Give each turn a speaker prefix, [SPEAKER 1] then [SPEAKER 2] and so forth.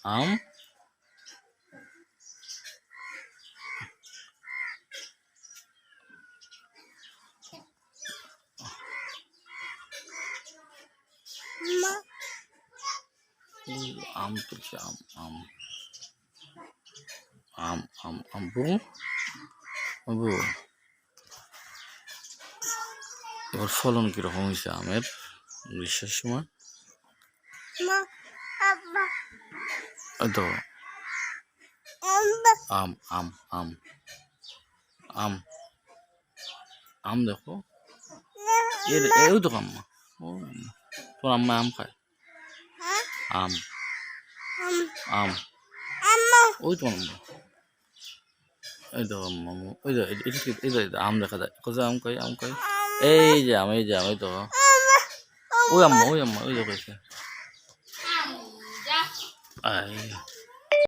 [SPEAKER 1] আম আম তুলছে আম আম আম আম আম বুবু বুবু এবার ফলন কিরকম হয়েছে আমের গ্রীষ্মের সময় এই তো আম আম আম আম আম দেখো এই তো আম্মা ও আম্মা তোর আম্মা আম খায় আম আম ওই তো আম্মা এই তো আম্মা ওই তো এটা আম দেখা যায় কোথায় আম কই এই যে আম এই তো ওই আম্মা ওই দেখো আই